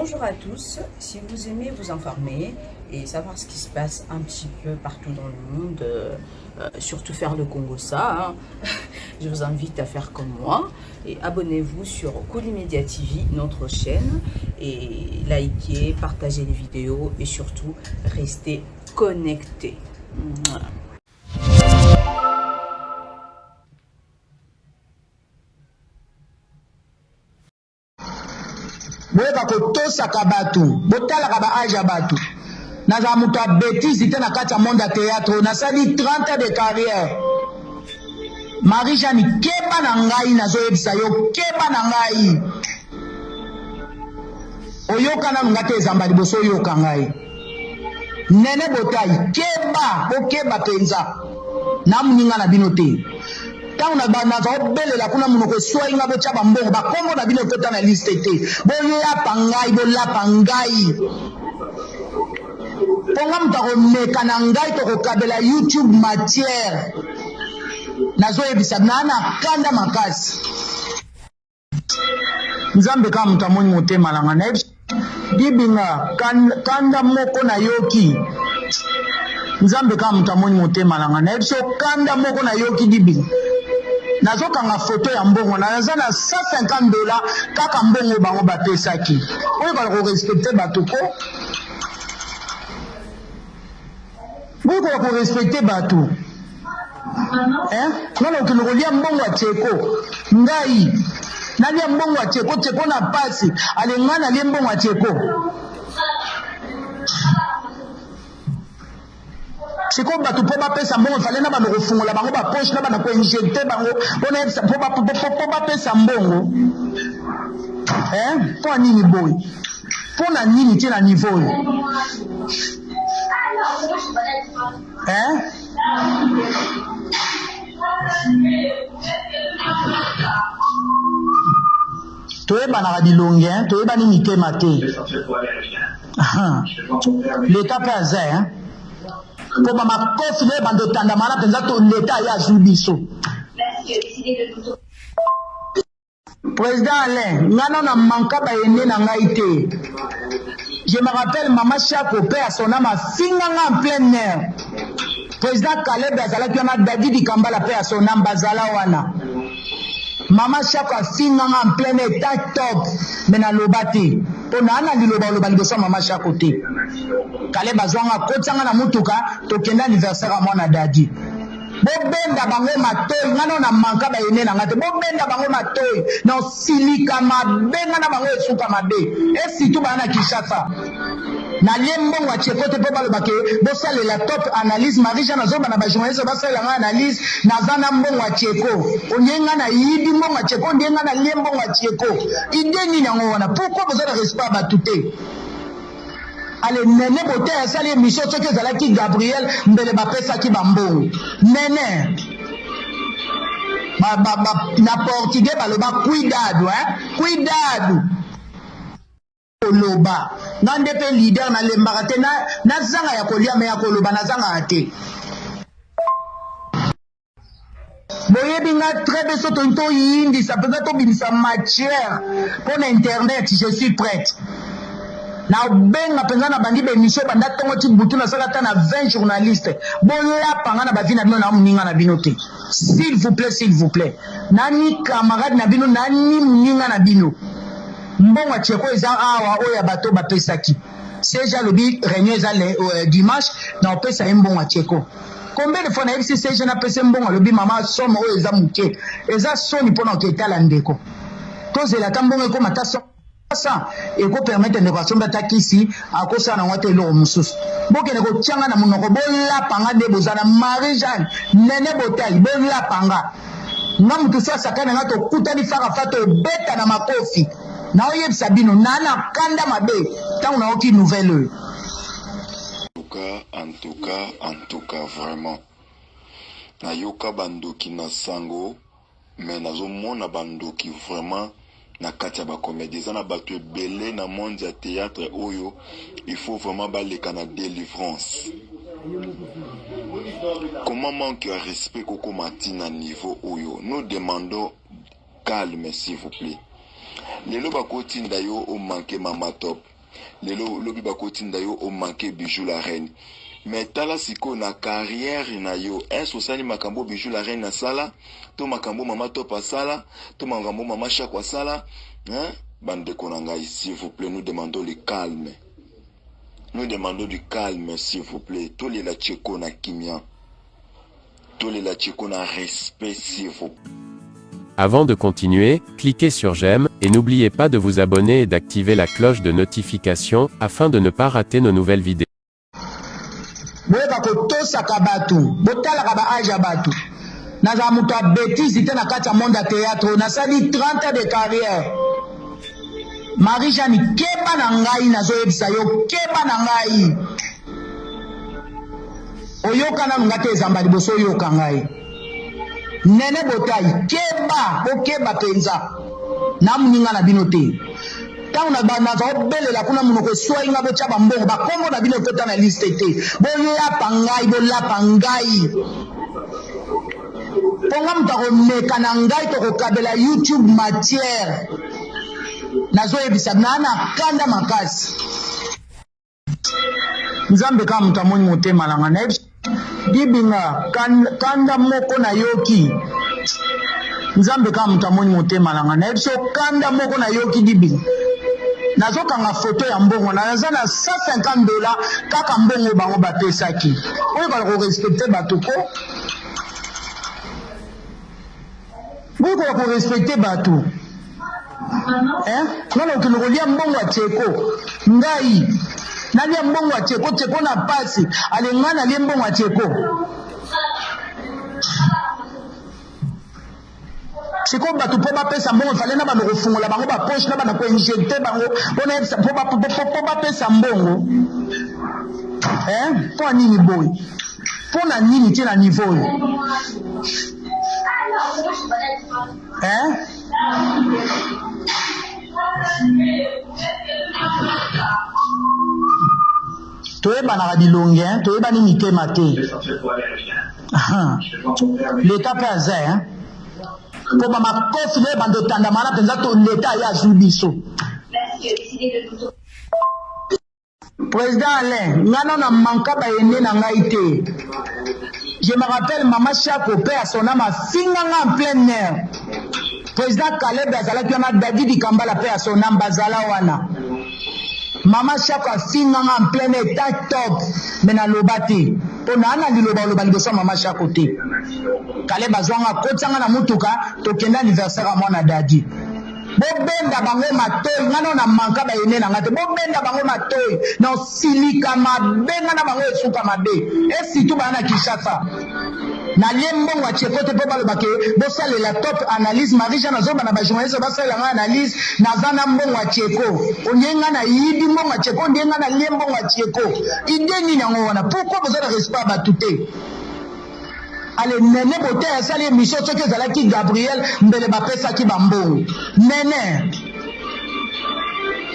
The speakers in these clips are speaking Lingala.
Bonjour à tous, si vous aimez vous informer et savoir ce qui se passe un petit peu partout dans le monde, surtout faire le Congo ça, je vous invite à faire comme moi et abonnez-vous sur Colimedia TV, notre chaîne, et likez, partagez les vidéos et surtout restez connectés. Boyeba kotosaka bato botalaka ba age ya bato naza moto ya bêtise te na kati ya monde ya théâtre nasali 30 ans de carrière. Marie-Jeanne keba na ngai nazoyebisa yo keba na ngai oyoka nanu nga te ezamba liboso oyoka ngai Nene Botai keba bokeba mpenza na moninga na bino te tango na belela kuna monoko eswai nga botya bambongo bakombo na bino ekota na liste te bolapa ngai mponga moto akomeka na ngai tokokabela YouTube matière nazoyebisa na kanda makasi nzambe kaka moto amoni motema langa nayebi dibinga kanda moko na yoki nzambe kaka moto amoni motema langa nayebi so kanda moko na yoki dibinga nazokanga foto ya mbongo naza na $150 kaka mbongo bango bapesaki oyoka korespecte bato ko boyokoka korespecte bato ngana okende kolia mbongo ya Teko ngai nalia mbongo ya Teko na pasi alenga nalie mbongo ya Teko siko bato po bapesa mbongo fale na bano kofungola bango bapoche na bana koinjecte bango po bapesa mbongo mpo nini boy mpo na nini tie na niveau oyo toyebanaka bilongi toyebani mitema te leta mpe aza po bamakofi na ebanda otandama na mpenza to leta ye azwi biso président Alain nga nano na manka bayende na ngai te. Je me rappelle Maman Chako père à son âme afinga nga en plein air. Président Caleb azalaki wana David Kambala père à son âme bazala wana Maman Chako afinga nga en plein état top mais na loba te po na ana liloba loba liboso Maman Chako te. Caleb azwanga kotianga na mutuka tokenda anniversaire à mwana Dadi bobenda bango matoi ngano na manka bayene na ngate bobenda bango matoi na silika mabenga na bango esuka mabe esitu bana Kinshasa na lembo wa Tchekote po baloba ke bosale la top analyse Marie-Jeanne azoba na ba journaliste basale la analyse na zana mbongo wa Tcheko onyenga na yibi mbongo wa Tcheko ndenga na lembo wa Tcheko ideni nango wana pourquoi vous avez respect ba touté. Allez, Nene Botai a sali émission soki ezalaki Gabriel mbele bapesaki bambongo Nene na portugais baloba cuidado cuidado koloba nga nde mpe leader na lembaka te na zanga ya kolia me ya koloba na zanga te boyebi nga très bien soto nto yindisa mpenza tobimisa matière mpo na internet je suis prête na benga penza na bandi bemission banda tongo ti butu na sala ta na 20 journalistes bolapa nga na bavi na bino na muninga na bino te s'il vous plaît nani camarade na bino nani muninga na bino mbongo Tcheko eza awa oya bato bapesaki seja lobi réunion eza dimanche na opesa mbongo Tcheko combien de fois na yebisi seja na pesa mbongo lobi mama somo oyo eza muke eza soni mpona oketala ndeko tozela ta mbongo ekoma ta ça et ko permettre de passer batakisi akosa na ngate lo mususu bokene ko tianga na monoko bola panga de bozana Marie-Jeanne Nene Botai bola panga nga mutu so sakana ngato kutani faka fato beta na makofi na oyebisa bino nana kanda mabe tango na oki nouvelle en tout cas vraiment na yoka bandoki na sango mais nazo mona bandoki vraiment na kati ya bacomédie eza na bato ebele na monde ya théâtre oyo il faut vraiment baleka na délivrance. Comment manque à respect koko matina niveau oyo? Nous demandons calme s'il vous plaît. lelo bakotinda yo o manqué Mama Top, lelo lobi bakotinda yo o manqué Bijou la Reine. Mais tala siko na carrière na yo est osali makambo Bijou la Reine na sala, to makambo Mama Top a sala, to makambo Mama Chaque a sala, hein? Bande konangai, s'il vous plaît, nous demandons le calme. Nous demandons du calme, s'il vous plaît. Tous les lacheko na kimia. Tous les lacheko na respect, s'il vous plaît. Avant de continuer, cliquez sur j'aime, et n'oubliez pas de vous abonner et d'activer la cloche de notification, afin de ne pas rater nos nouvelles vidéos. Boyeba kotosaka batu, botalaka ba age batu. Naza mutu a bêtise te na kati ya monde ya théâtre, nasali 30 ans de carrière. Marie-Jeanne keba na ngai nazoyebisa yo, keba na ngai. Oyoka na ngate ezamba liboso oyoka ngai. Nene Botai keba, okeba penza. Na muninga na bino te. Tangu na nazo belela kuna munoko swai nga bocha bambongo ba kombo na bino kota na liste te. Boyapa ngai, bolapa ngai. Ponga mutako meka na ngai to kabela YouTube matière. Nazo ebisa nana kanda makasi. Nzambe kama mutamoni motema langa na dibinga kanda moko na yoki. Nzambe kama mutamoni motema langa na so kanda moko na yoki dibinga. Nazo kanga photo ya mbongo na naza na $150 kaka mbongo bango bapesaki. Oyo ba ko respecter batuko. Oyo ko respecter batu. Nana ukinogolia mbongo wa cheko ngai nalia mbongo wa cheko cheko na pasi alengana lie mbongo wa cheko cheko batu po bapesa mbongo fale na bano kofungola bango ba poche na bana ko injecter bango bona po bapesa mbongo po nini boy po na nini tena niveau toyeba na bilonge toyeba ni mitema te leta pe aza po bamakofi le bando tandamana penza to leta ya azwi biso président Alain ngana na manka bayende na ngai te. Je me rappelle Mama Chaque au père son âme a finganga en plein air. Président Caleb Azala qui a David Kambala père son âme Bazala wana. Mama Chaque a finganga en plein état top. Mais na lobate. Pona ana liloba loba liboso Mama Chaque côté. Caleb Azwanga kotsanga na mutuka tokenda anniversaire à mwana Dadi. Bobenda bango matoi ngano na manka ba yene na ngate bobenda bango matoi na silika mabenga na bango esuka mabe esitu bana Kinshasa na liembo wa chekote po balo bake bosale la top analyse Marie-Jeanne azoba na ba journaliste basale nga analyse na zana mbongo wa cheko onyenga na yidi mbongo wa cheko ndenga na liembo wa cheko ideni nango wana pourquoi vous avez respect ba touté. Allez, Nene Bote a sali émission ce que Zalaki Gabriel mbele bapesa ki bambongo. Nene.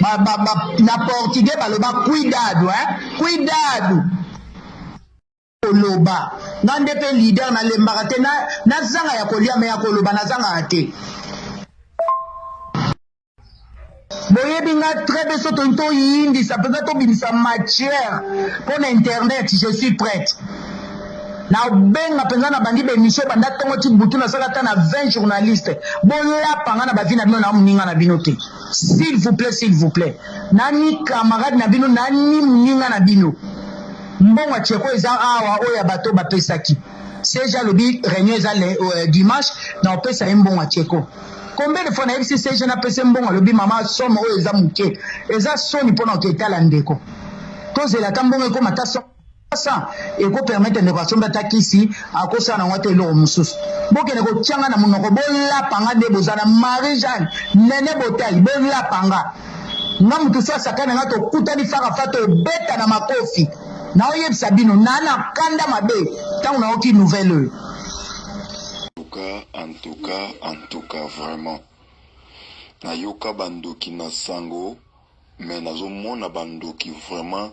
Na portugais baloba cuidado, cuidado. Loba. Ngande pe leader na lembaka te na zanga ya kolia me ya koloba na zanga te. Boyebi nga très bien soto nto yindi ça peut être binisa matière pour internet je suis prête. Na benga penza na bandi bemission banda tongo ti butu na sala ta na 20 journalistes bola panga na bavina bino na muninga na bino te s'il vous plaît nani camarade na bino nani muninga na bino mbongo cheko eza awa oya bato bapesaki seja lobi réunion eza le dimanche na opesa mbongo cheko combien de fois na ebisi seja na pesa mbongo lobi mama somo oyo eza muke eza soni pona oketala ndeko tozela ta mbongo ko mataso ça et ko permettre de passer batakisi akosa na ngate lo mususu bokene ko tianga na munoko bola panga de bozana Marie-Jeanne Nene Botai bola panga ngamu to sa sakana ngato kutani faka fato beta na makofi na oyebisa bino nana kanda mabe tangu na oki nouvelle en tout cas vraiment na yoka bandoki na sango mais nazo mona bandoki vraiment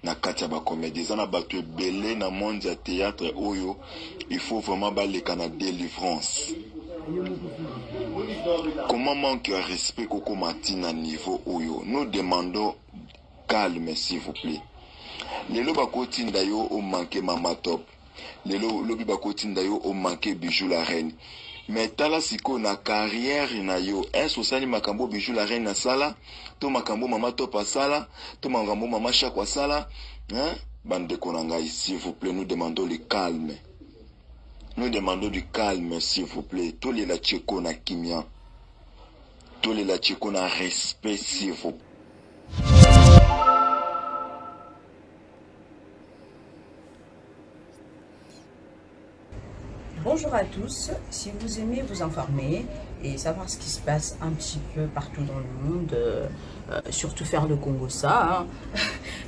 na kati ya bacomédie eza na bato ebele na monde ya théâtre oyo il faut vraiment baleka na délivrance Comment manque à respect Koko Matina niveau Oyo? Nous demandons calme, s'il vous plaît. Lelo bakoti ndayo au manqué Mama Top. Lelo lobi bakoti ndayo au manqué Bijou la Reine. Mais tala siko na carrière na yo. Sosani makambo Bijou la Reine na sala. To makambo Mama Top a sala. To makambo Mama Chakwa sala. Bande konanga, s'il vous plaît, nous demandons le calme. Nous demandons du calme, s'il vous plaît. Tous les la tcheko na kimia. Tous les la tcheko na respect, s'il vous plaît. Bonjour à tous, si vous aimez vous informer et savoir ce qui se passe un petit peu partout dans le monde, surtout faire le Congo-ça,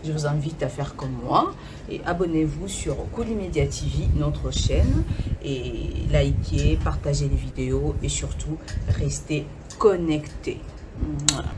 je vous invite à faire comme moi et abonnez-vous sur Kolimedia TV, notre chaîne, et likez, partagez les vidéos et surtout restez connectés. Voilà.